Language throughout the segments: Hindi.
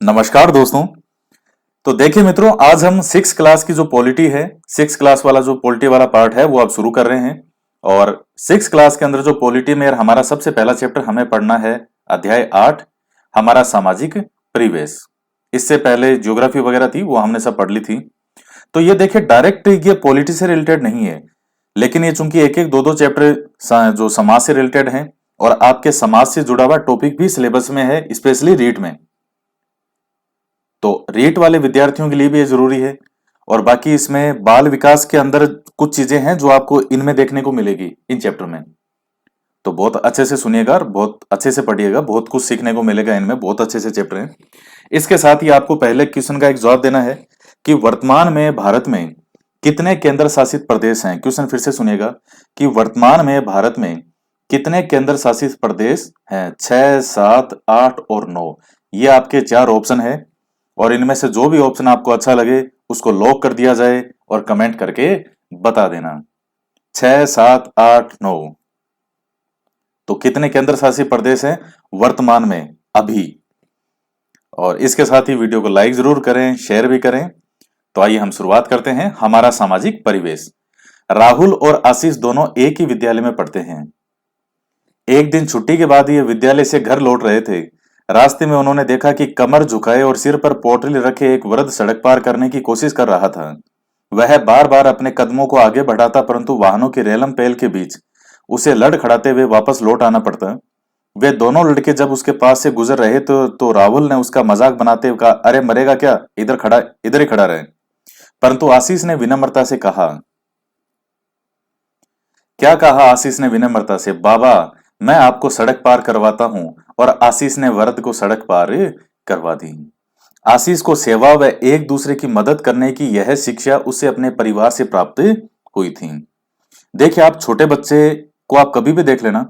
नमस्कार दोस्तों। तो देखिए मित्रों, आज हम सिक्स क्लास की जो पॉलिटी है, सिक्स क्लास वाला जो पॉलिटी वाला पार्ट है वो अब शुरू कर रहे हैं। और सिक्स क्लास के अंदर जो पॉलिटी में हमारा सबसे पहला चैप्टर हमें पढ़ना है अध्याय 8, हमारा सामाजिक परिवेश। इससे पहले ज्योग्राफी वगैरह थी, वो हमने सब पढ़ ली थी। तो ये देखिए, डायरेक्ट ये पॉलिटी से रिलेटेड नहीं है, लेकिन ये चूंकि एक एक दो दो चैप्टर जो समाज से रिलेटेड हैं और आपके समाज से जुड़ा हुआ टॉपिक भी सिलेबस में है, स्पेशली रीट में। तो रीट वाले विद्यार्थियों के लिए भी ये जरूरी है। और बाकी इसमें बाल विकास के अंदर कुछ चीजें हैं जो आपको इनमें देखने को मिलेगी इन चैप्टर में। तो बहुत अच्छे से सुनिएगा और बहुत अच्छे से पढ़िएगा, बहुत कुछ सीखने को मिलेगा इनमें, बहुत अच्छे से चैप्टर हैं। इसके साथ ही आपको पहले क्वेश्चन का एक जवाब देना है कि वर्तमान में भारत में कितने केंद्र शासित प्रदेश हैं। क्वेश्चन फिर से सुनिएगा कि वर्तमान में भारत में कितने केंद्र शासित प्रदेश हैं। 6, 7, 8 और 9, ये आपके चार ऑप्शन है। और इनमें से जो भी ऑप्शन आपको अच्छा लगे उसको लॉक कर दिया जाए और कमेंट करके बता देना। 6, 7, 8, 9। तो कितने केंद्र शासित प्रदेश हैं वर्तमान में अभी। और इसके साथ ही वीडियो को लाइक जरूर करें, शेयर भी करें। तो आइए हम शुरुआत करते हैं। हमारा सामाजिक परिवेश। राहुल और आशीष दोनों एक ही विद्यालय में पढ़ते हैं। एक दिन छुट्टी के बाद ये विद्यालय से घर लौट रहे थे। रास्ते में उन्होंने देखा कि कमर झुकाए और सिर पर पोटली रखे एक वृद्ध सड़क पार करने की कोशिश कर रहा था। वह बार बार अपने कदमों को आगे बढ़ाता, परंतु वाहनों की रेलम पेल के बीच उसे लड़खड़ाते हुए वापस लौट आना पड़ता। वे दोनों लड़के जब उसके पास से गुजर रहे तो राहुल ने उसका मजाक बनाते हुए कहा, अरे मरेगा क्या, इधर ही खड़ा रहे। परंतु आशीष ने विनम्रता से कहा, क्या कहा आशीष ने विनम्रता से, बाबा मैं आपको सड़क पार करवाता हूं। और आशीष ने वृद्ध को सड़क पार करवा दी। आशीष को सेवा व एक दूसरे की मदद करने की यह शिक्षा उसे अपने परिवार से प्राप्त हुई थी। देखिए, आप छोटे बच्चे को आप कभी भी देख लेना,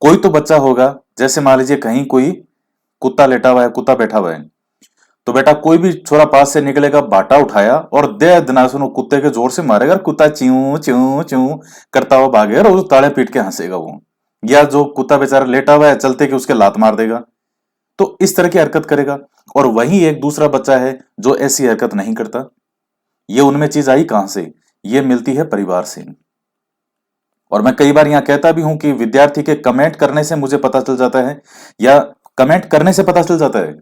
कोई तो बच्चा होगा, जैसे मान लीजिए कहीं कोई कुत्ता लेटा हुआ है, कुत्ता बैठा हुआ है, तो बेटा कोई भी छोरा पास से निकलेगा, बाटा उठाया और दे दनासुन कुत्ते के जोर से मारेगा और कुत्ता च्यू च्यू च्यू करता हुआ भागेगा और उस ताड़े पीट के हंसेगा वो। या जो कुत्ता बेचारा लेटा हुआ है, चलते कि उसके लात मार देगा। तो इस तरह की हरकत करेगा। और वही एक दूसरा बच्चा है जो ऐसी हरकत नहीं करता। ये उनमें चीज आई कहां से? ये मिलती है परिवार से। और मैं कई बार यहां कहता भी हूं कि विद्यार्थी के कमेंट करने से मुझे पता चल जाता है, या कमेंट करने से पता चल जाता है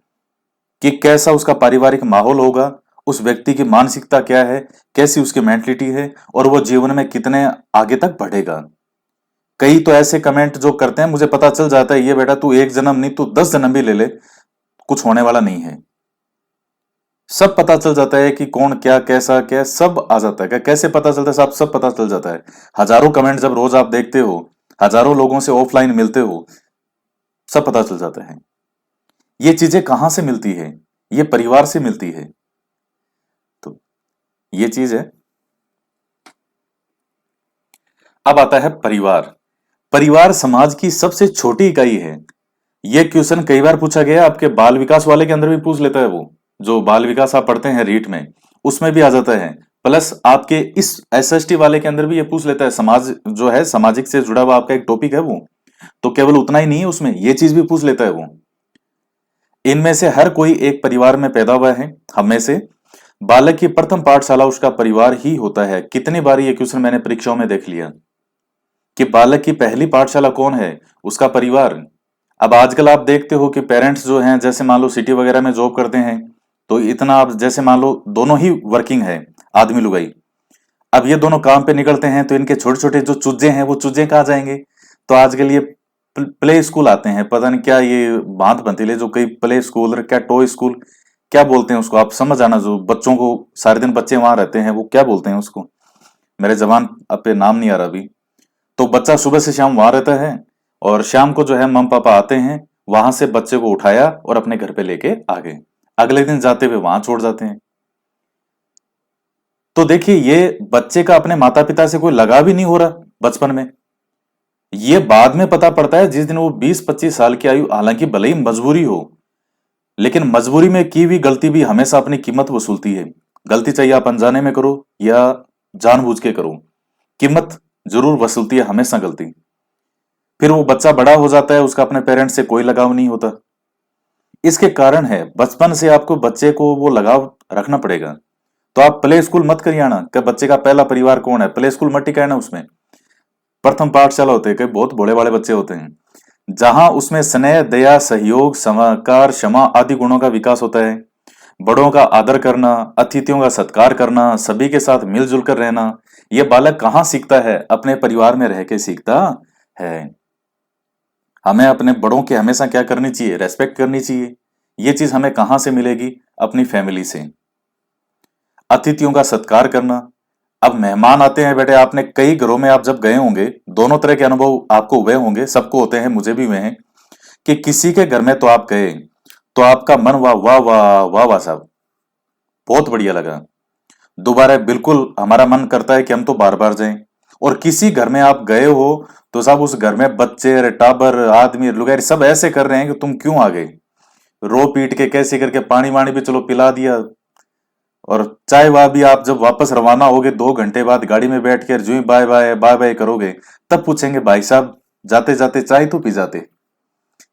कि कैसा उसका पारिवारिक माहौल होगा, उस व्यक्ति की मानसिकता क्या है, कैसी उसकी मेंटलिटी है, और वो जीवन में कितने आगे तक बढ़ेगा। कई तो ऐसे कमेंट जो करते हैं, मुझे पता चल जाता है ये बेटा तू एक जन्म नहीं तू 10 जन्म भी ले ले, कुछ होने वाला नहीं है। सब पता चल जाता है कि कौन क्या कैसा क्या सब आ जाता है। क्या कैसे पता चलता है? सब सब पता चल जाता है। हजारों कमेंट जब रोज आप देखते हो, हजारों लोगों से ऑफलाइन मिलते हो, सब पता चल जाता है। ये चीजें कहां से मिलती है? ये परिवार से मिलती है। तो ये चीज है। अब आता है परिवार। परिवार समाज की सबसे छोटी इकाई है। ये क्वेश्चन कई बार पूछा गया, आपके बाल विकास वाले के अंदर भी पूछ लेता है। वो जो बाल विकास आप पढ़ते हैं रीट में, उसमें भी आ जाता है। प्लस आपके इस एसएसटी वाले के अंदर भी ये पूछ लेता है। समाज जो है, सामाजिक से जुड़ा हुआ आपका एक टॉपिक है वो। तो केवल उतना ही नहीं है, उसमें ये चीज भी पूछ लेता है वो। इनमें से हर कोई एक परिवार में पैदा हुआ है। हम में से बालक की प्रथम पाठशाला उसका परिवार ही होता है। कितनी बार ये क्वेश्चन मैंने परीक्षाओं में देख लिया कि बालक की पहली पाठशाला कौन है? उसका परिवार। अब आजकल आप देखते हो कि पेरेंट्स जो हैं, जैसे मान लो सिटी वगैरह में जॉब करते हैं, तो इतना आप जैसे मान लो दोनों ही वर्किंग है, आदमी लुगाई। अब ये दोनों काम पे निकलते हैं तो इनके छोटे छोटे जो चूजे हैं वो चूजे कहाँ जाएंगे? तो आजकल ये प्ले स्कूल आते हैं, पता नहीं क्या ये बांध बनतीले जो कई प्ले स्कूल क्या टॉय स्कूल क्या बोलते हैं उसको, आप समझ आना। जो बच्चों को सारे दिन बच्चे वहां रहते हैं, वो क्या बोलते हैं उसको, मेरे जबान पे नाम नहीं आ रहा अभी। तो बच्चा सुबह से शाम वहां रहता है, और शाम को जो है मम पापा आते हैं, वहां से बच्चे को उठाया और अपने घर पे लेके आ गए। अगले दिन जाते हुए वहां छोड़ जाते हैं। तो देखिए, ये बच्चे का अपने माता पिता से कोई लगाव ही नहीं हो रहा बचपन में। ये बाद में पता पड़ता है जिस दिन वो 20-25 साल की आयु, हालांकि भले ही मजबूरी हो, लेकिन मजबूरी में की हुई गलती भी हमेशा अपनी कीमत वसूलती है। गलती चाहे आप अनजाने में करो या जानबूझ के करो, कीमत जरूर वसूलती है हमेशा गलती। फिर वो बच्चा बड़ा हो जाता है, उसका अपने पेरेंट्स से कोई लगाव नहीं होता। इसके कारण है बचपन से आपको बच्चे को वो लगाव रखना पड़ेगा। तो आप प्ले स्कूल मत करिए ना कि बच्चे का पहला परिवार कौन है, प्ले स्कूल मत टिकाए ना उसमें। प्रथम पाठशाला होते हैं, कई बहुत भोले वाले बच्चे होते हैं, जहां उसमें स्नेह, दया, सहयोग, समाकार, क्षमा आदि गुणों का विकास होता है। बड़ों का आदर करना, अतिथियों का सत्कार करना, सभी के साथ मिलजुल कर रहना, यह बालक कहाँ सीखता है? अपने परिवार में रह के सीखता है। हमें अपने बड़ों की हमेशा क्या करनी चाहिए? रेस्पेक्ट करनी चाहिए। ये चीज हमें कहां से मिलेगी? अपनी फैमिली से। अतिथियों का सत्कार करना। अब मेहमान आते हैं बेटे, आपने कई घरों में आप जब गए होंगे, दोनों तरह के अनुभव आपको हुए होंगे, सबको होते हैं, मुझे भी हुए हैं, कि किसी के घर में तो आप गए, तो आपका मन वाह वाह वाह वाह वाह साहब, बहुत बढ़िया लगा, दोबारा बिल्कुल हमारा मन करता है कि हम तो बार बार जाएं। और किसी घर में आप गए हो तो साहब उस घर में बच्चे, टाबर, आदमी, लुगाई सब ऐसे कर रहे हैं कि तुम क्यों आ गए, रो पीट के कैसे करके पानी वानी भी चलो पिला दिया। और चाय वाह भी आप जब वापस रवाना होगे 2 घंटे बाद गाड़ी में बैठ कर जो ही बाय बाय बाय बाय करोगे, तब पूछेंगे भाई साहब जाते जाते चाय तो पी जाते।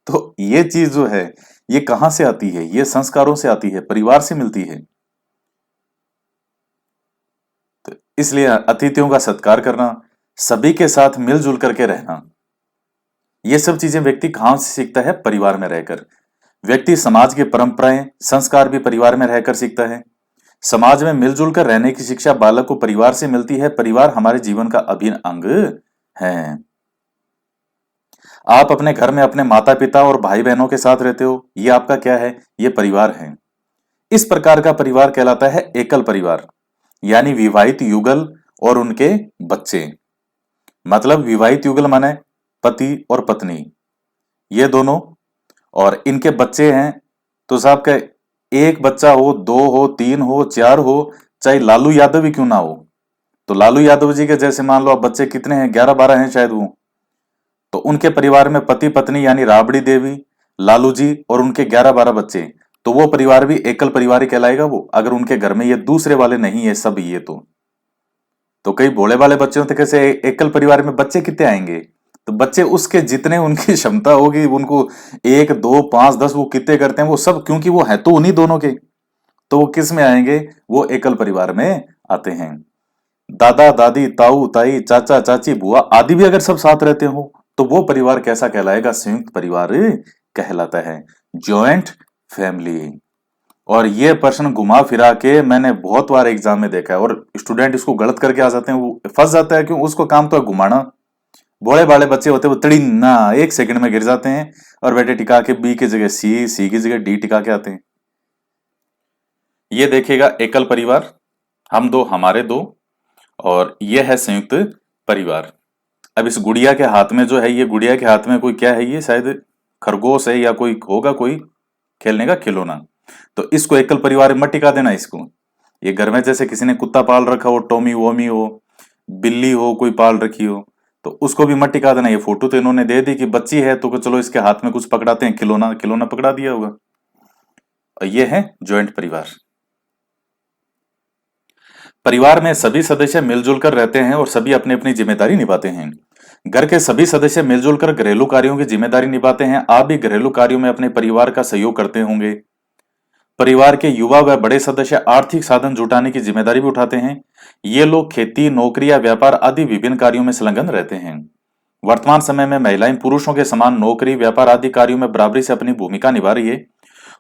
तो ये चीज जो है ये कहां से आती है? ये संस्कारों से आती है, परिवार से मिलती है। तो इसलिए अतिथियों का सत्कार करना, सभी के साथ मिलजुल करके रहना, ये सब चीजें व्यक्ति कहां से सीखता है? परिवार में रहकर। व्यक्ति समाज की परंपराएं, संस्कार भी परिवार में रहकर सीखता है। समाज में मिलजुल कर रहने की शिक्षा बालक को परिवार से मिलती है। परिवार हमारे जीवन का अभिन्न अंग है। आप अपने घर में अपने माता पिता और भाई बहनों के साथ रहते हो, ये आपका क्या है? ये परिवार है। इस प्रकार का परिवार कहलाता है एकल परिवार, यानी विवाहित युगल और उनके बच्चे। मतलब विवाहित युगल माने पति और पत्नी, ये दोनों, और इनके बच्चे हैं। तो साहब का एक बच्चा हो, दो हो, तीन हो, चार हो, चाहे लालू यादव ही क्यों ना हो, तो लालू यादव जी के जैसे मान लो आप बच्चे कितने हैं, 11-12 हैं शायद वो। तो उनके परिवार में पति पत्नी यानी राबड़ी देवी, लालू जी और उनके 11-12 बच्चे, तो वो परिवार भी एकल परिवार ही कहलाएगा वो, अगर उनके घर में ये दूसरे वाले नहीं है सब ये तो कई भोले वाले बच्चे होते, कैसे एकल परिवार में बच्चे कितने आएंगे? तो बच्चे उसके जितने उनकी क्षमता होगी, उनको 1, 2, 5, 10 वो कितने करते हैं वो सब, क्योंकि वो है तो उन्हीं दोनों के, तो वो किस में आएंगे? वो एकल परिवार में आते हैं। दादा दादी, ताऊ ताई, चाचा चाची, बुआ आदि भी अगर सब साथ रहते हो तो वो परिवार कैसा कहलाएगा? संयुक्त परिवार कहलाता है, जॉइंट फैमिली। और ये प्रश्न घुमा फिरा के मैंने बहुत बार एग्जाम में देखा है, और स्टूडेंट इसको गलत करके आ जाते हैं, वो फंस जाता है, क्यों? उसको काम तो है घुमाना। भोले भाले बच्चे होते हैं वो तड़ी ना 1 सेकंड में गिर जाते हैं, और बेटे टिका के बी की जगह सी, सी की जगह डी टिका के आते हैं। ये देखिएगा एकल परिवार, हम दो हमारे दो, और ये है संयुक्त परिवार। अब इस गुड़िया के हाथ में जो है, ये गुड़िया के हाथ में कोई क्या है? ये शायद खरगोश है या कोई होगा, कोई खेलने का खिलौना। तो इसको एकल परिवार में मत टिका देना इसको। ये घर में जैसे किसी ने कुत्ता पाल रखा हो, टॉमी वोमी हो, बिल्ली हो कोई पाल रखी हो, तो उसको भी मत टिका देना। ये फोटो तो इन्होंने दे दी कि बच्ची है तो चलो इसके हाथ में कुछ पकड़ाते हैं, खिलौना, खिलौना पकड़ा दिया होगा। और ये है ज्वाइंट परिवार। परिवार में सभी सदस्य मिलजुल कर रहते हैं और सभी अपनी अपनी जिम्मेदारी निभाते हैं। घर के सभी सदस्य मिलजुल कर घरेलू कार्यों की जिम्मेदारी निभाते हैं। आप भी घरेलू कार्यों में अपने परिवार का सहयोग करते होंगे। परिवार के युवा व बड़े सदस्य आर्थिक साधन जुटाने की जिम्मेदारी भी उठाते हैं। ये लोग खेती, नौकरी या व्यापार आदि विभिन्न कार्यों में संलग्न रहते हैं। वर्तमान समय में महिलाएं पुरुषों के समान नौकरी, व्यापार आदि कार्यों में बराबरी से अपनी भूमिका निभा रही है।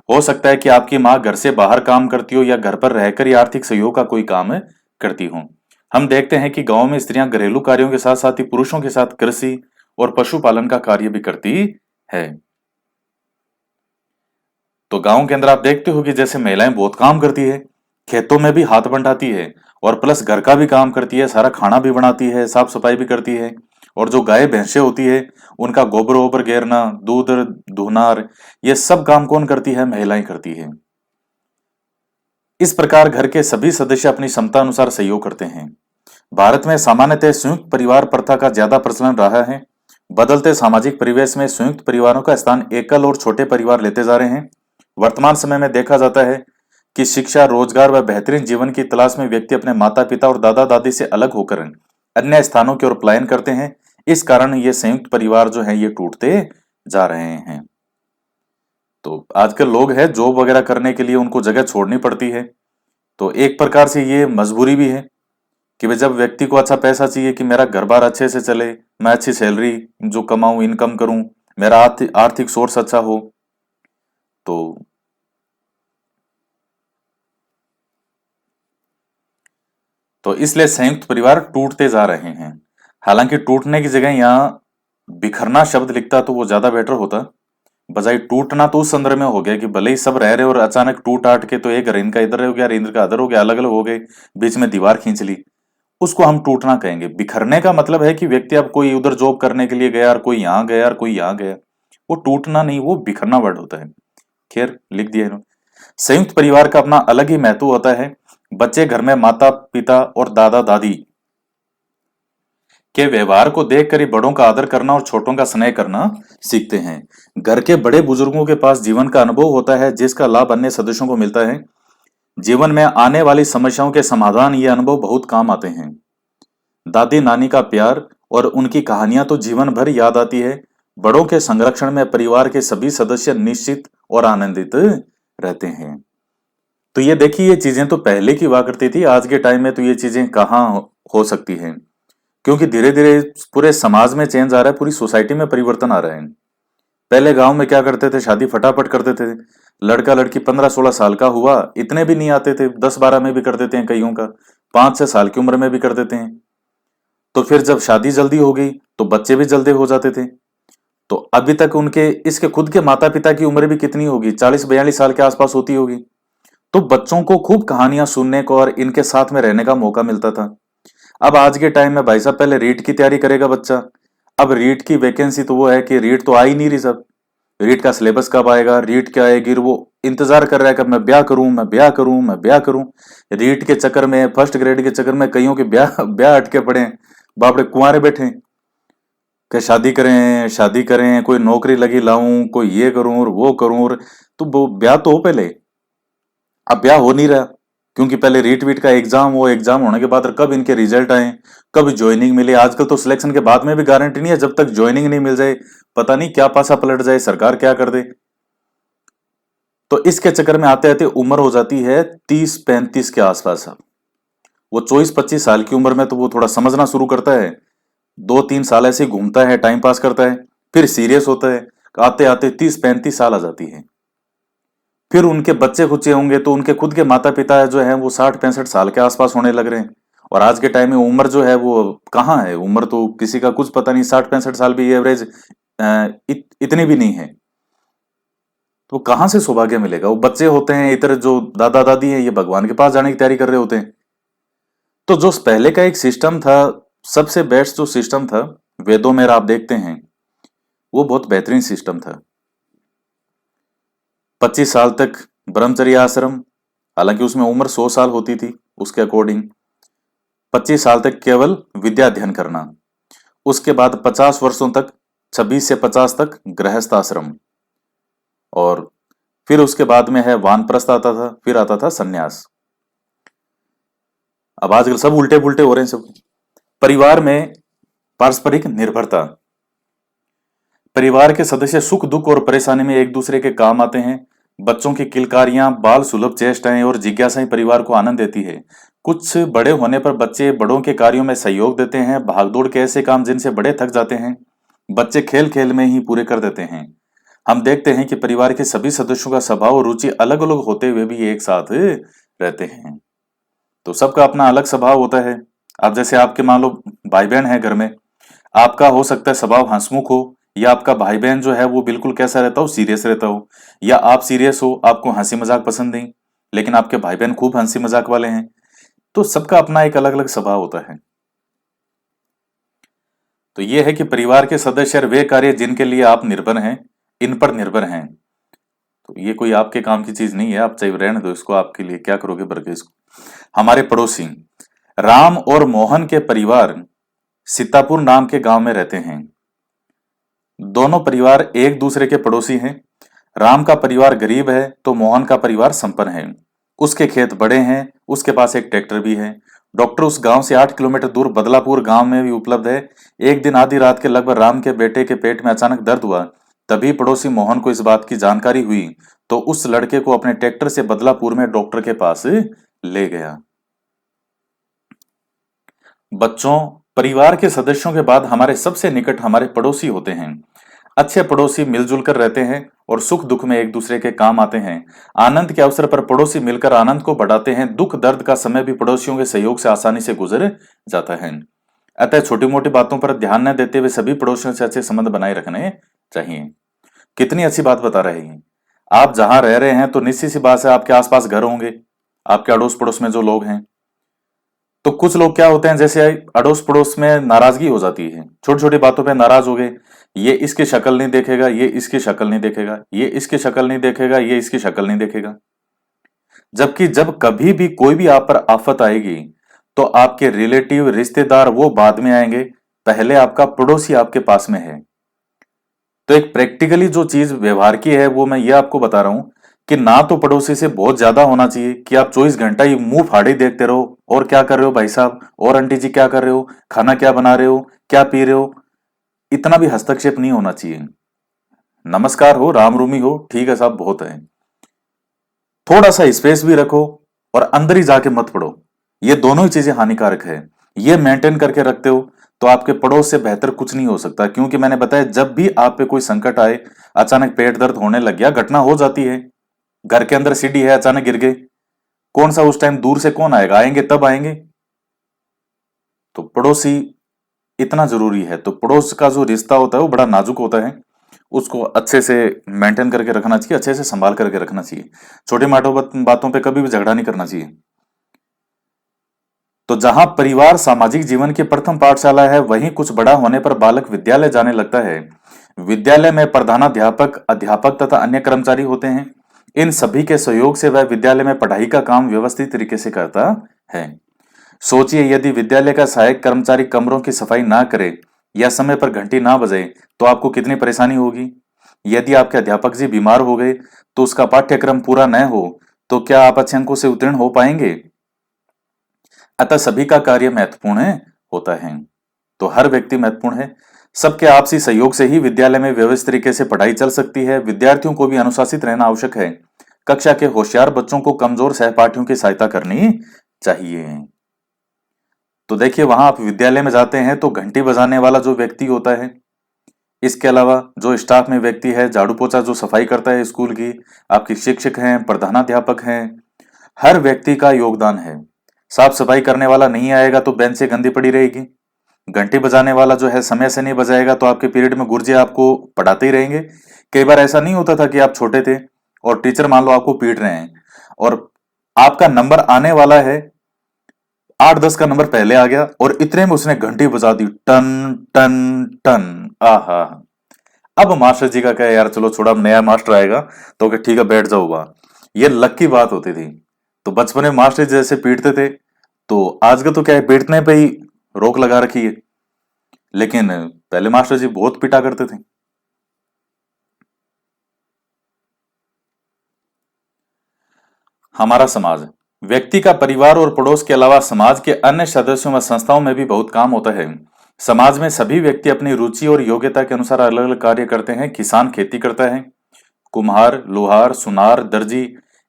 हो सकता है कि आपकी माँ घर से बाहर काम करती हो या घर पर रहकर ही आर्थिक सहयोग का कोई काम करती हो। हम देखते हैं कि गांव में स्त्रियां घरेलू कार्यों के साथ साथ ही पुरुषों के साथ कृषि और पशुपालन का कार्य भी करती है। तो गांव के अंदर आप देखते हो कि जैसे महिलाएं बहुत काम करती है, खेतों में भी हाथ बंटाती है, और प्लस घर का भी काम करती है, सारा खाना भी बनाती है, साफ सफाई भी करती है। और जो गाय भैंसे होती है उनका गोबर वोबर घेरना, दूध दुहनार, ये सब काम कौन करती है? महिलाएं करती है। इस प्रकार घर के सभी सदस्य अपनी क्षमता अनुसार सहयोग करते हैं। भारत में सामान्यतः संयुक्त परिवार प्रथा का ज्यादा प्रचलन रहा है। बदलते सामाजिक परिवेश में संयुक्त परिवारों का स्थान एकल और छोटे परिवार लेते जा रहे हैं। वर्तमान समय में देखा जाता है कि शिक्षा, रोजगार व बेहतरीन जीवन की तलाश में व्यक्ति अपने माता पिता और दादा दादी से अलग होकर अन्य स्थानों की ओर पलायन करते हैं। इस कारण ये संयुक्त परिवार जो है ये टूटते जा रहे हैं। तो आजकल लोग हैं जॉब वगैरह करने के लिए उनको जगह छोड़नी पड़ती है। तो एक प्रकार से ये मजबूरी भी है कि भाई जब व्यक्ति को अच्छा पैसा चाहिए कि मेरा घर बार अच्छे से चले, मैं अच्छी सैलरी जो कमाऊं, इनकम करूं, मेरा आर्थिक आर्थिक सोर्स अच्छा हो, तो इसलिए संयुक्त परिवार टूटते जा रहे हैं। हालांकि टूटने की जगह यहाँ बिखरना शब्द लिखता तो वो ज्यादा बेटर होता। बजाय टूटना तो उस संदर्भ में हो गया कि भले ही सब रह रहे और अचानक टूट आट के तो एक रिंद का इधर हो गया, रिंद का अधर हो गया, अलग अलग हो गए, बीच में दीवार खींच ली, उसको हम टूटना कहेंगे। बिखरने का मतलब है कि व्यक्ति अब कोई उधर जॉब करने के लिए गया और कोई यहाँ गया और कोई यहाँ गया, वो टूटना नहीं, वो बिखरना वर्ड होता है। खैर, लिख दिया इन्होंने। संयुक्त परिवार का अपना अलग ही महत्व होता है। बच्चे घर में माता पिता और दादा दादी के व्यवहार को देखकर ही बड़ों का आदर करना और छोटों का स्नेह करना सीखते हैं। घर के बड़े बुजुर्गों के पास जीवन का अनुभव होता है जिसका लाभ अन्य सदस्यों को मिलता है। जीवन में आने वाली समस्याओं के समाधान ये अनुभव बहुत काम आते हैं। दादी नानी का प्यार और उनकी कहानियां तो जीवन भर याद आती है। बड़ों के संरक्षण में परिवार के सभी सदस्य निश्चित और आनंदित रहते हैं। तो ये देखिए, ये चीजें तो पहले की हुआ करती थी, आज के टाइम में तो ये चीजें कहाँ हो सकती हैं, क्योंकि धीरे धीरे पूरे समाज में चेंज आ रहा है, पूरी सोसाइटी में परिवर्तन आ रहा है। पहले गांव में क्या करते थे, शादी फटाफट कर देते थे। लड़का लड़की 15-16 साल का हुआ, इतने भी नहीं आते थे, 10-12 में भी कर देते हैं कईयों का, 5-6 साल की उम्र में भी कर देते हैं। तो फिर जब शादी जल्दी हो गई तो बच्चे भी जल्दी हो जाते थे। तो अभी तक उनके इसके खुद के माता पिता की उम्र भी कितनी होगी, 40-42 साल के आसपास होती होगी। तो बच्चों को खूब कहानियां सुनने को और इनके साथ में रहने का मौका मिलता था। अब आज के टाइम में भाई साहब, पहले रीट की तैयारी करेगा बच्चा, अब रीट की वैकेंसी तो वो है कि रीट तो आ ही नहीं रही। सब रीट का सिलेबस कब आएगा, रीट क्या आएगी, वो इंतजार कर रहा है कब मैं ब्याह करूं, मैं ब्याह करूं, मैं ब्याह करूं। रीट के चक्कर में, फर्स्ट ग्रेड के चक्कर में कईयों के ब्याह ब्याह अटके पड़े हैं, बापड़े कुंवारे बैठे हैं कि शादी करें शादी करें, कोई नौकरी लगी लाऊं, कोई ये करूं और वो करूं। और तो वो ब्याह तो हो पहले, अब ब्याह हो नहीं रहा, क्योंकि पहले रीट वीट का एग्जाम हो, एग्जाम होने के बाद कब इनके रिजल्ट आए, कब ज्वाइनिंग मिले। आजकल तो सिलेक्शन के बाद में भी गारंटी नहीं है, जब तक ज्वाइनिंग नहीं मिल जाए पता नहीं क्या पासा पलट जाए, सरकार क्या कर दे। तो इसके चक्कर में आते आते उम्र हो जाती है 30-35 के आसपास। वो 24-25 साल की उम्र में तो वो थोड़ा समझना शुरू करता है, 2-3 साल ऐसे ही घूमता है, टाइम पास करता है, फिर सीरियस होता है। आते आते 30-35 साल आ जाती है। फिर उनके बच्चे खुच्चे होंगे तो उनके खुद के माता पिता जो है वो 60-65 साल के आसपास होने लग रहे हैं। और आज के टाइम में उम्र जो है वो कहाँ है, उम्र तो किसी का कुछ पता नहीं, 60-65 साल भी एवरेज इतनी भी नहीं है। तो कहाँ से सौभाग्य मिलेगा। वो बच्चे होते हैं इधर, जो दादा दादी हैं ये भगवान के पास जाने की तैयारी कर रहे होते हैं। तो जो पहले का एक सिस्टम था, सबसे बेस्ट जो सिस्टम था वेदों में आप देखते हैं, वो बहुत बेहतरीन सिस्टम था। 25 साल तक ब्रह्मचर्य आश्रम, हालांकि उसमें उम्र 100 साल होती थी उसके अकॉर्डिंग। 25 साल तक केवल विद्या अध्ययन करना, उसके बाद 50 वर्षों तक, 26 से 50 तक गृहस्थ आश्रम, और फिर उसके बाद में है वानप्रस्थ आता था, फिर आता था सन्यास। अब आजकल सब उल्टे पुल्टे हो रहे हैं सब। परिवार में पारस्परिक निर्भरता, परिवार के सदस्य सुख दुख और परेशानी में एक दूसरे के काम आते हैं। बच्चों की किलकारियां, बाल सुलभ चेष्टाएं और जिज्ञासाएं परिवार को आनंद देती है। कुछ बड़े होने पर बच्चे बड़ों के कार्यों में सहयोग देते हैं। भागदौड़ के ऐसे काम जिनसे बड़े थक जाते हैं, बच्चे खेल खेल में ही पूरे कर देते हैं। हम देखते हैं कि परिवार के सभी सदस्यों का स्वभाव और रुचि अलग अलग होते हुए भी एक साथ रहते हैं। तो सबका अपना अलग स्वभाव होता है। अब जैसे आपके मान लो भाई बहन है घर में, आपका हो सकता है स्वभाव हंसमुख हो, या आपका भाई बहन जो है वो बिल्कुल कैसा रहता हो, सीरियस रहता हो, या आप सीरियस हो, आपको हंसी मजाक पसंद नहीं, लेकिन आपके भाई बहन खूब हंसी मजाक वाले हैं। तो सबका अपना एक अलग अलग स्वभाव होता है। तो ये है कि परिवार के सदस्य और वे कार्य जिनके लिए आप निर्भर हैं, इन पर निर्भर हैं। तो ये कोई आपके काम की चीज नहीं है, आप चाहे रहने दो इसको, आपके लिए क्या करोगे बरके इसको। हमारे पड़ोसी राम और मोहन के परिवार सीतापुर नाम के गांव में रहते हैं। दोनों परिवार एक दूसरे के पड़ोसी हैं। राम का परिवार गरीब है तो मोहन का परिवार संपन्न है। उसके खेत बड़े हैं, उसके पास एक ट्रैक्टर भी है। डॉक्टर उस गांव से 8 किलोमीटर दूर बदलापुर गांव में भी उपलब्ध है। एक दिन आधी रात के लगभग राम के बेटे के पेट में अचानक दर्द हुआ, तभी पड़ोसी मोहन को इस बात की जानकारी हुई तो उस लड़के को अपने ट्रैक्टर से बदलापुर में डॉक्टर के पास ले गया। बच्चों, परिवार के सदस्यों के बाद हमारे सबसे निकट हमारे पड़ोसी होते हैं। अच्छे पड़ोसी मिलजुल कर रहते हैं और सुख दुख में एक दूसरे के काम आते हैं। आनंद के अवसर पर पड़ोसी मिलकर आनंद को बढ़ाते हैं। दुख दर्द का समय भी पड़ोसियों के सहयोग से आसानी से गुजर जाता है। अतः छोटी मोटी बातों पर ध्यान न देते हुए सभी पड़ोसियों से अच्छे संबंध बनाए रखने चाहिए। कितनी अच्छी बात बता रहे हैं। आप जहां रह रहे हैं तो निश्चित सी बात है आपके आसपास घर होंगे, आपके अड़ोस पड़ोस में जो लोग हैं। तो कुछ लोग क्या होते हैं, जैसे अड़ोस पड़ोस में नाराजगी हो जाती है, छोटी छोटी बातों पे नाराज हो गए। ये इसकी शक्ल नहीं देखेगा, ये इसकी शक्ल नहीं देखेगा, ये इसकी शक्ल नहीं देखेगा, ये इसकी शक्ल नहीं देखेगा। जबकि जब कभी भी कोई भी आप पर आफत आएगी तो आपके रिलेटिव रिश्तेदार वो बाद में आएंगे, पहले आपका पड़ोसी आपके पास में है। तो एक प्रैक्टिकली जो चीज व्यवहार की है वो मैं ये आपको बता रहा हूं कि ना तो पड़ोसी से बहुत ज्यादा होना चाहिए कि आप 24 घंटा ही मुंह फाड़े देखते रहो, और क्या कर रहे हो भाई साहब, और आंटी जी क्या कर रहे हो, खाना क्या बना रहे हो, क्या पी रहे हो, इतना भी हस्तक्षेप नहीं होना चाहिए। नमस्कार हो, राम रूमी हो, ठीक है साहब, बहुत है। थोड़ा सा स्पेस भी रखो और अंदर ही जाके मत पड़ो। ये दोनों ही चीजें हानिकारक है। ये मेंटेन करके रखते हो तो आपके पड़ोस से बेहतर कुछ नहीं हो सकता, क्योंकि मैंने बताया जब भी आप पे कोई संकट आए, अचानक पेट दर्द होने लग गया, घटना हो जाती है, घर के अंदर सीढ़ी है अचानक गिर गए, कौन सा उस टाइम दूर से कौन आएगा, आएंगे तब आएंगे। तो पड़ोसी इतना जरूरी है। तो पड़ोस का जो रिश्ता होता है वो बड़ा नाजुक होता है, उसको अच्छे से मेंटेन करके रखना चाहिए, अच्छे से संभाल करके रखना चाहिए। छोटी मोटी बातों पे कभी भी झगड़ा नहीं करना चाहिए। तो जहां परिवार सामाजिक जीवन की प्रथम पाठशाला है, वहीं कुछ बड़ा होने पर बालक विद्यालय जाने लगता है। विद्यालय में प्रधानाध्यापक, अध्यापक तथा अन्य कर्मचारी होते हैं। इन सभी के सहयोग से वह विद्यालय में पढ़ाई का काम व्यवस्थित तरीके से करता है। सोचिए, यदि विद्यालय का सहायक कर्मचारी कमरों की सफाई ना करे या समय पर घंटी ना बजे तो आपको कितनी परेशानी होगी। यदि आपके अध्यापक जी बीमार हो गए तो उसका पाठ्यक्रम पूरा न हो तो क्या आप अच्छे अंकों से उत्तीर्ण हो पाएंगे। अतः सभी का कार्य महत्वपूर्ण होता है। तो हर व्यक्ति महत्वपूर्ण है। सबके आपसी सहयोग से ही विद्यालय में व्यवस्थित तरीके से पढ़ाई चल सकती है। विद्यार्थियों को भी अनुशासित रहना आवश्यक है। कक्षा के होशियार बच्चों को कमजोर सहपाठियों की सहायता करनी चाहिए। तो देखिए, वहां आप विद्यालय में जाते हैं तो घंटी बजाने वाला जो व्यक्ति होता है, इसके अलावा जो स्टाफ में व्यक्ति है, झाड़ू पोछा जो सफाई करता है स्कूल की, आपके शिक्षक हैं, प्रधानाध्यापक हैं, हर व्यक्ति का योगदान है। साफ सफाई करने वाला नहीं आएगा तो बेंच से गंदी पड़ी रहेगी। घंटी बजाने वाला जो है समय से नहीं बजाएगा तो आपके पीरियड में गुरुजी आपको पढ़ाते ही रहेंगे। कई बार ऐसा नहीं होता था कि आप छोटे थे और टीचर मान लो आपको पीट रहे हैं और आपका नंबर आने वाला है, 8-10 का नंबर पहले आ गया और इतने में उसने घंटी बजा दी, टन टन टन। आहा, अब मास्टर जी का क्या है, यार चलो छोड़ा, अब नया मास्टर आएगा तो क्या, ठीक है बैठ जाओ वहां। ये लक की बात होती थी। तो बचपन में मास्टर जी जैसे पीटते थे, तो आजकल तो क्या है, पीटने पे ही रोक लगा रखी है, लेकिन पहले मास्टर जी बहुत पीटा करते थे। हमारा समाज, व्यक्ति का परिवार और पड़ोस के अलावा समाज के अन्य सदस्यों व संस्थाओं में भी बहुत काम होता है। समाज में सभी व्यक्ति अपनी रुचि और योग्यता के अनुसार अलग अलग कार्य करते हैं। किसान खेती करता है, कुम्हार, लोहार, सुनार, दर्जी,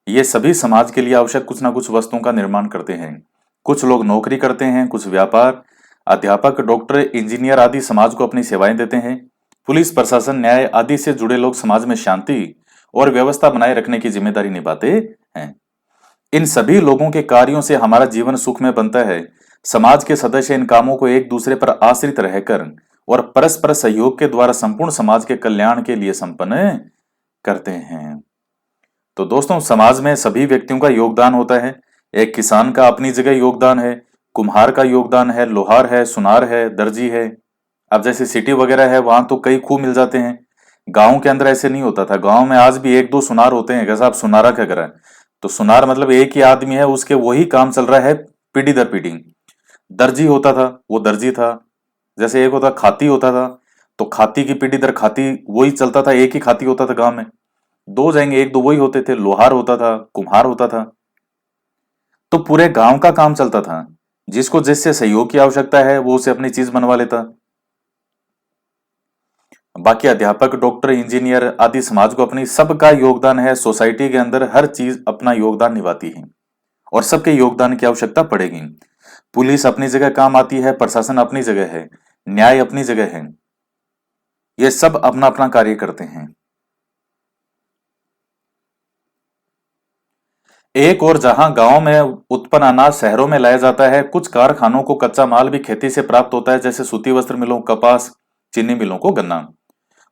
ये सभी समाज के लिए आवश्यक कुछ ना कुछ वस्तुओं का निर्माण करते हैं। कुछ लोग नौकरी करते हैं, कुछ व्यापार, अध्यापक, डॉक्टर, इंजीनियर आदि समाज को अपनी सेवाएं देते हैं। पुलिस प्रशासन, न्याय आदि से जुड़े लोग समाज में शांति और व्यवस्था बनाए रखने की जिम्मेदारी निभाते हैं। इन सभी लोगों के कार्यों से हमारा जीवन सुख में बनता है। समाज के सदस्य इन कामों को एक दूसरे पर आश्रित रहकर और परस्पर सहयोग के द्वारा संपूर्ण समाज के कल्याण के लिए संपन्न करते हैं। तो दोस्तों, समाज में सभी व्यक्तियों का योगदान होता है। एक किसान का अपनी जगह योगदान है, कुम्हार का योगदान है, लोहार है, सुनार है, दर्जी है। अब जैसे सिटी वगैरह है वहां तो कई खूब मिल जाते हैं। गांव के अंदर ऐसे नहीं होता था। गांव में आज भी एक दो सुनार होते हैं। कैसा, आप सुनारा क्या करा है, तो सुनार मतलब एक ही आदमी है, उसके वही काम चल रहा है पीढ़ी दर पीढ़ी। दर्जी होता था, वो दर्जी था। जैसे एक होता खाती होता था, तो खाती की पीढ़ी दर खाती वही चलता था, एक ही खाती होता था गांव में। दो जाएंगे, एक दो वही होते थे। लोहार होता था, कुम्हार होता था। तो पूरे गांव का काम चलता था। जिसको जिससे सहयोग की आवश्यकता है वो उसे अपनी चीज बनवा लेता। बाकी अध्यापक, डॉक्टर, इंजीनियर आदि समाज को अपनी सबका योगदान है। सोसाइटी के अंदर हर चीज अपना योगदान निभाती है और सबके योगदान की आवश्यकता पड़ेगी। पुलिस अपनी जगह काम आती है, प्रशासन अपनी जगह है, न्याय अपनी जगह है। ये सब अपना अपना कार्य करते हैं। एक और जहां गांव में उत्पन्न अनाज शहरों में लाया जाता है, कुछ कारखानों को कच्चा माल भी खेती से प्राप्त होता है, जैसे सूती वस्त्र मिलों कपास, चीनी मिलों को गन्ना।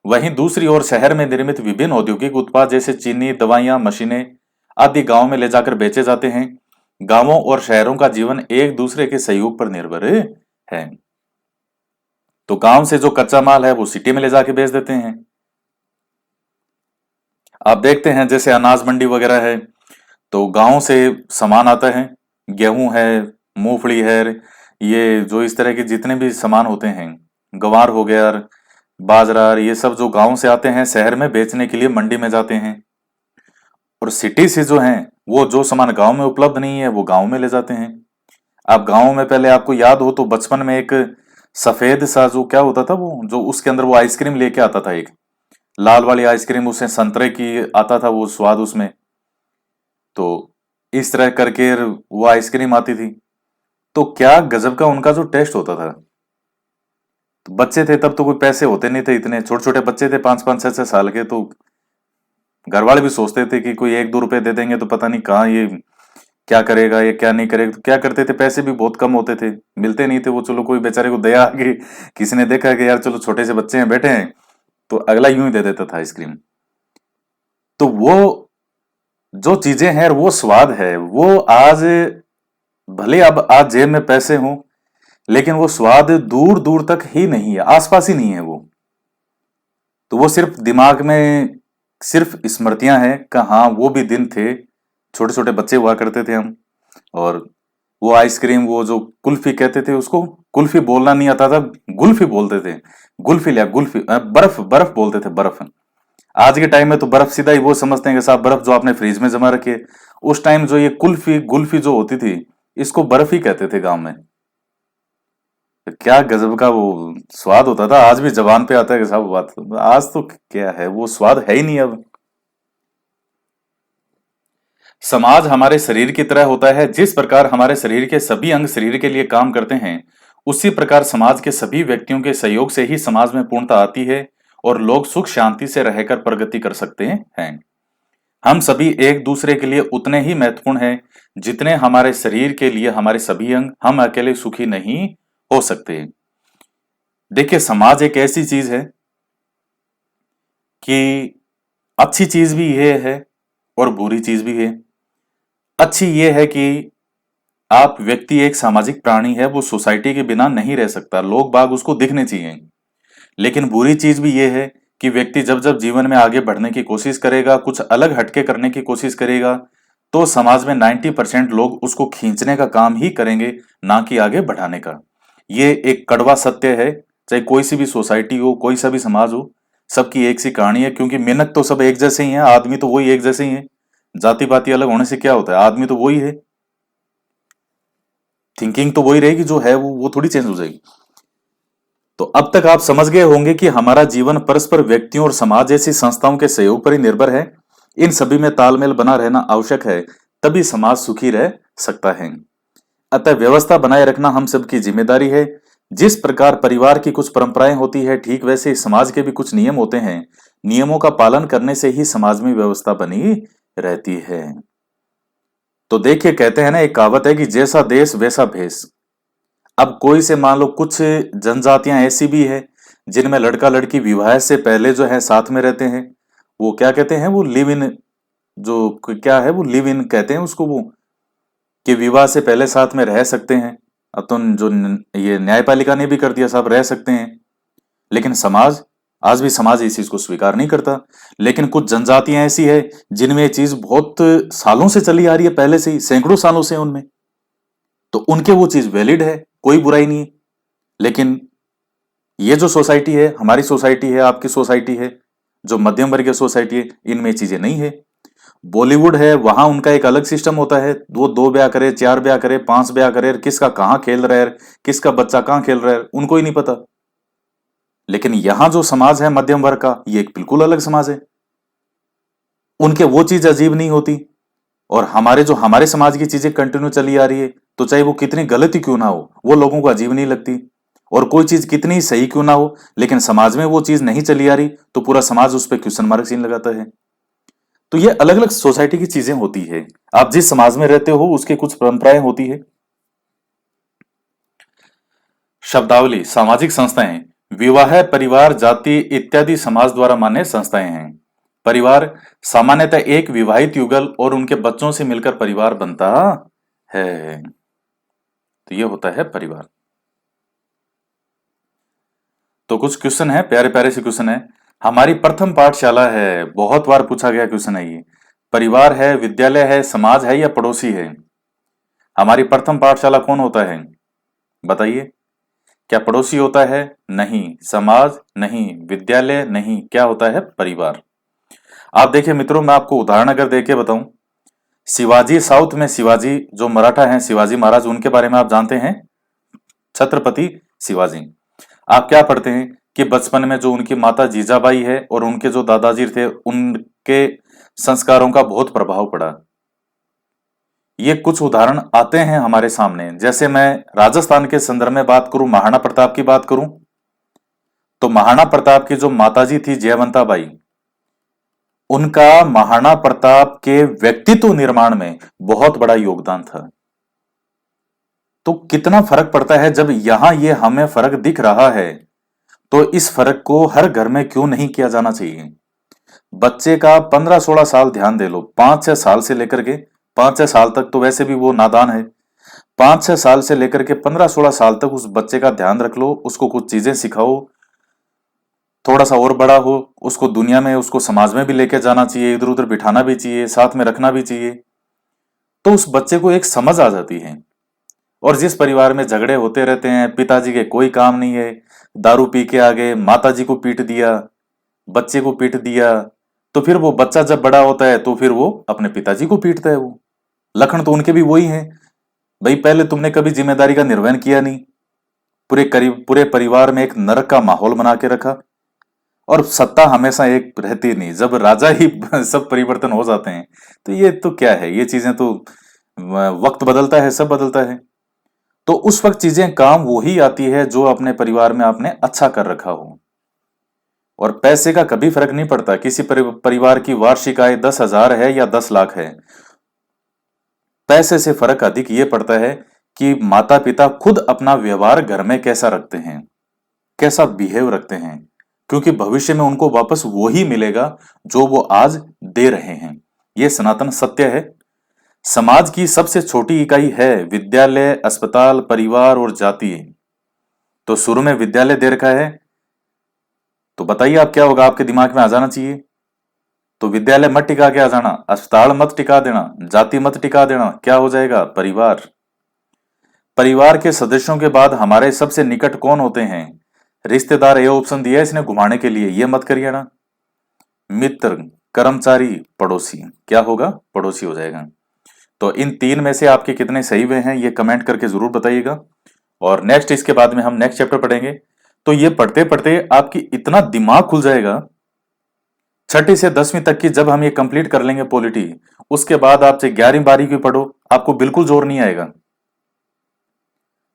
वहीं दूसरी ओर शहर में निर्मित विभिन्न औद्योगिक उत्पाद जैसे चीनी, दवाइयां, मशीनें आदि गांव में ले जाकर बेचे जाते हैं। गांवों और शहरों का जीवन एक दूसरे के सहयोग पर निर्भर है। तो गांव से जो कच्चा माल है वो सिटी में ले जाके बेच देते हैं। आप देखते हैं जैसे अनाज मंडी वगैरह है, तो गांव से सामान आता है, गेहूं है, मूंगफली है, ये जो इस तरह के जितने भी सामान होते हैं, गंवार हो गया, बाजरा, ये सब जो गांव से आते हैं शहर में बेचने के लिए मंडी में जाते हैं। और सिटी से जो है वो जो सामान गांव में उपलब्ध नहीं है वो गांव में ले जाते हैं। आप गांव में पहले आपको याद हो तो बचपन में एक सफेद सा जो क्या होता था, वो जो उसके अंदर वो आइसक्रीम लेके आता था, एक लाल वाली आइसक्रीम, उसमें संतरे की आता था वो स्वाद उसमें। तो इस तरह करके वो आइसक्रीम आती थी, तो क्या गजब का उनका जो टेस्ट होता था। तो बच्चे थे तब तो कोई पैसे होते नहीं थे, इतने छोटे छोटे बच्चे थे 5-5 6-6 साल के, तो घर वाले भी सोचते थे कि कोई 1-2 रुपए दे देंगे तो पता नहीं कहाँ ये क्या करेगा, ये क्या नहीं करेगा। तो क्या करते थे, पैसे भी बहुत कम होते थे, मिलते नहीं थे वो, चलो कोई बेचारे को दया आ गई, किसी ने देखा कि यार चलो छोटे से बच्चे हैं बैठे हैं, तो अगला यूं ही दे देता था आइसक्रीम। तो वो जो चीजें हैं, वो स्वाद है, वो आज भले अब आज जेब में पैसे हों, लेकिन वो स्वाद दूर दूर तक ही नहीं है, आसपास ही नहीं है वो। तो वो सिर्फ दिमाग में सिर्फ स्मृतियां हैं कि हाँ वो भी दिन थे, छोटे छोटे बच्चे हुआ करते थे हम। और वो आइसक्रीम, वो जो कुल्फी कहते थे उसको, कुल्फी बोलना नहीं आता था, गुल्फी बोलते थे। गुल्फी लिया, गुल्फी बर्फ, बर्फ बोलते थे, बर्फ। आज के टाइम में तो बर्फ सीधा ही वो समझते हैं कि साहब बर्फ जो आपने फ्रिज में जमा रखी है। उस टाइम जो ये कुल्फी गुल्फी जो होती थी, इसको बर्फ ही कहते थे गांव में। तो क्या गजब का वो स्वाद होता था, आज भी जबान पे आता है कि साहब बात, आज तो क्या है वो स्वाद है ही नहीं अब। समाज हमारे शरीर की तरह होता है। जिस प्रकार हमारे शरीर के सभी अंग शरीर के लिए काम करते हैं, उसी प्रकार समाज के सभी व्यक्तियों के सहयोग से ही समाज में पूर्णता आती है और लोग सुख शांति से रहकर प्रगति कर सकते हैं। हम सभी एक दूसरे के लिए उतने ही महत्वपूर्ण हैं जितने हमारे शरीर के लिए हमारे सभी अंग। हम अकेले सुखी नहीं हो सकते। देखिए, समाज एक ऐसी चीज है कि अच्छी चीज भी ये है और बुरी चीज भी है। अच्छी ये है कि आप व्यक्ति एक सामाजिक प्राणी है, वो सोसाइटी के बिना नहीं रह सकता, लोग बाग उसको दिखने चाहिए। लेकिन बुरी चीज भी ये है कि व्यक्ति जब जब जीवन में आगे बढ़ने की कोशिश करेगा, कुछ अलग हटके करने की कोशिश करेगा, तो समाज में 90% लोग उसको खींचने का काम ही करेंगे, ना कि आगे बढ़ाने का। ये एक कड़वा सत्य है, चाहे कोई सी भी सोसाइटी हो, कोई सा भी समाज हो, सबकी एक सी कहानी है। क्योंकि मेहनत तो सब एक जैसे ही है, आदमी तो वही एक जैसे ही है, जाति पाति अलग होने से क्या होता है, आदमी तो वही है, थिंकिंग तो वही रहेगी, जो है वो थोड़ी चेंज हो जाएगी। तो अब तक आप समझ गए होंगे कि हमारा जीवन परस्पर व्यक्तियों और समाज जैसी संस्थाओं के सहयोग पर ही निर्भर है। इन सभी में तालमेल बना रहना आवश्यक है, तभी समाज सुखी रह सकता है। अतः व्यवस्था बनाए रखना हम सबकी जिम्मेदारी है। जिस प्रकार परिवार की कुछ परंपराएं होती है, ठीक वैसे ही समाज के भी कुछ नियम होते हैं। नियमों का पालन करने से ही समाज में व्यवस्था बनी रहती है। तो देखिए, कहते हैं ना, एक कहावत है कि जैसा देश वैसा भेष। अब कोई से मान लो कुछ जनजातियां ऐसी भी है जिनमें लड़का लड़की विवाह से पहले जो है साथ में रहते हैं, वो क्या कहते हैं, वो लिव इन, जो क्या है वो लिव इन कहते हैं उसको, वो कि विवाह से पहले साथ में रह सकते हैं। अब तो जो ये न्यायपालिका ने भी कर दिया, साहब रह सकते हैं। लेकिन समाज, आज भी समाज इस चीज को स्वीकार नहीं करता। लेकिन कुछ जनजातियां ऐसी है जिनमें ये चीज बहुत सालों से चली आ रही है, पहले से ही सैकड़ों सालों से उनमें, तो उनके वो चीज वैलिड है, कोई बुराई नहीं है। लेकिन ये जो सोसाइटी है, हमारी सोसाइटी है, आपकी सोसाइटी है, जो मध्यम वर्गीय सोसाइटी है, इनमें चीजें नहीं है। बॉलीवुड है, वहां उनका एक अलग सिस्टम होता है, वो 2 ब्याह करे, 4 ब्याह करे, 5 ब्याह करे, किसका कहाँ खेल रहा है, किसका बच्चा कहाँ खेल रहा है, उनको ही नहीं पता। लेकिन यहां जो समाज है मध्यम वर्ग का, ये एक बिल्कुल अलग समाज है। उनके वो चीज अजीब नहीं होती, और हमारे समाज की चीजें कंटिन्यू चली आ रही है, तो चाहे वो कितनी गलत ही क्यों ना हो, वो लोगों को अजीब नहीं लगती। और कोई चीज कितनी ही सही क्यों ना हो, लेकिन समाज में वो चीज नहीं चली आ रही, तो पूरा समाज उस पर क्वेश्चन मार्क सीन लगाता है। तो ये अलग अलग सोसाइटी की चीजें होती है। आप जिस समाज में रहते हो उसके कुछ परंपराएं होती है। शब्दावली, सामाजिक संस्थाएं, विवाह, परिवार, जाति इत्यादि समाज द्वारा मान्य संस्थाएं हैं। परिवार सामान्यतः एक विवाहित युगल और उनके बच्चों से मिलकर परिवार बनता है। तो ये होता है परिवार। तो कुछ क्वेश्चन है, प्यारे प्यारे से क्वेश्चन है। हमारी प्रथम पाठशाला है, बहुत बार पूछा गया क्वेश्चन है ये। परिवार है, विद्यालय है, समाज है या पड़ोसी है? हमारी प्रथम पाठशाला कौन होता है? बताइए। क्या पड़ोसी होता है? नहीं। समाज? नहीं। विद्यालय? नहीं। क्या होता है? परिवार। आप देखिए मित्रों, मैं आपको उदाहरण अगर देके बताऊं, शिवाजी, साउथ में शिवाजी जो मराठा हैं, शिवाजी महाराज, उनके बारे में आप जानते हैं? छत्रपति शिवाजी। आप क्या पढ़ते हैं कि बचपन में जो उनकी माता जीजाबाई है और उनके जो दादाजी थे, उनके संस्कारों का बहुत प्रभाव पड़ा। ये कुछ उदाहरण आते हैं हमारे सामने। जैसे मैं राजस्थान के संदर्भ में बात करूं, महाराणा प्रताप की बात करूं, तो महाराणा प्रताप की जो माताजी थी जयवंता बाई, उनका महाराणा प्रताप के व्यक्तित्व निर्माण में बहुत बड़ा योगदान था। तो कितना फर्क पड़ता है जब यहां ये हमें फर्क दिख रहा है, तो इस फर्क को हर घर में क्यों नहीं किया जाना चाहिए? बच्चे का 15-16 साल ध्यान दे लो, 5-6 साल से लेकर के 5-6 साल तक तो वैसे भी वो नादान है। 5-6 साल से लेकर के 15-16 साल तक उस बच्चे का ध्यान रख लो, उसको कुछ चीजें सिखाओ। थोड़ा सा और बड़ा हो, उसको दुनिया में, उसको समाज में भी लेके जाना चाहिए, इधर उधर बिठाना भी चाहिए, साथ में रखना भी चाहिए। तो उस बच्चे को एक समझ आ जाती है। और जिस परिवार में झगड़े होते रहते हैं, पिताजी के कोई काम नहीं है, दारू पी के आ गए, माताजी को पीट दिया, बच्चे को पीट दिया, तो फिर वो बच्चा जब बड़ा होता है तो फिर वो अपने पिताजी को पीटता है। वो लक्षण तो उनके भी वही हैं। भाई, पहले तुमने कभी जिम्मेदारी का निर्वहन किया नहीं, पूरे परिवार में एक नरक का माहौल बना के रखा। और सत्ता हमेशा एक रहती नहीं, जब राजा ही सब परिवर्तन हो जाते हैं, तो ये तो क्या है, ये चीजें तो वक्त बदलता है, सब बदलता है। तो उस वक्त चीजें काम वो ही आती है जो अपने परिवार में आपने अच्छा कर रखा हो। और पैसे का कभी फर्क नहीं पड़ता, किसी परिवार की वार्षिक आय 10,000 है या 10 लाख है। पैसे से फर्क अधिक ये पड़ता है कि माता पिता खुद अपना व्यवहार घर में कैसा रखते हैं, कैसा बिहेव रखते हैं, क्योंकि भविष्य में उनको वापस वो ही मिलेगा जो वो आज दे रहे हैं। ये सनातन सत्य है। समाज की सबसे छोटी इकाई है विद्यालय, अस्पताल, परिवार और जाति। तो शुरू में विद्यालय दे रखा है, तो बताइए आप क्या होगा, आपके दिमाग में आ जाना चाहिए। तो विद्यालय मत टिका के आ जाना, अस्पताल मत टिका देना, जाति मत टिका देना, क्या हो जाएगा? परिवार। परिवार के सदस्यों के बाद हमारे सबसे निकट कौन होते हैं? रिश्तेदार, ये ऑप्शन दिया है इसने घुमाने के लिए, ये मत करिए ना। मित्र, कर्मचारी, पड़ोसी, क्या होगा? पड़ोसी हो जाएगा। तो इन तीन में से आपके कितने सही हुए हैं, ये कमेंट करके जरूर बताइएगा। और नेक्स्ट, इसके बाद में हम नेक्स्ट चैप्टर पढ़ेंगे। तो ये पढ़ते पढ़ते आपकी इतना दिमाग खुल जाएगा। 6ठी से 10वीं तक की जब हम ये कंप्लीट कर लेंगे पॉलिटी, उसके बाद आप चाहे 11वीं 12वीं की पढ़ो, आपको बिल्कुल जोर नहीं आएगा।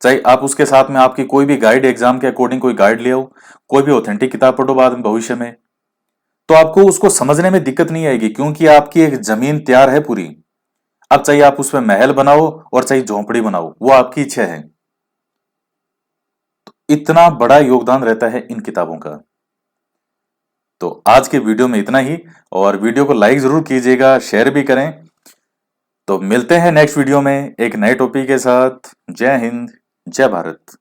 चाहे आप उसके साथ में आपकी कोई भी गाइड, एग्जाम के अकॉर्डिंग कोई गाइड ले आओ, कोई भी ऑथेंटिक किताब पढ़ो बाद में भविष्य में, तो आपको उसको समझने में दिक्कत नहीं आएगी, क्योंकि आपकी एक जमीन तैयार है पूरी। अब चाहे आप उसमें महल बनाओ और चाहे झोंपड़ी बनाओ, वो आपकी इच्छा है। तो इतना बड़ा योगदान रहता है इन किताबों का। तो आज के वीडियो में इतना ही, और वीडियो को लाइक जरूर कीजिएगा, शेयर भी करें। तो मिलते हैं नेक्स्ट वीडियो में एक नए टॉपिक के साथ। जय हिंद, जय भारत।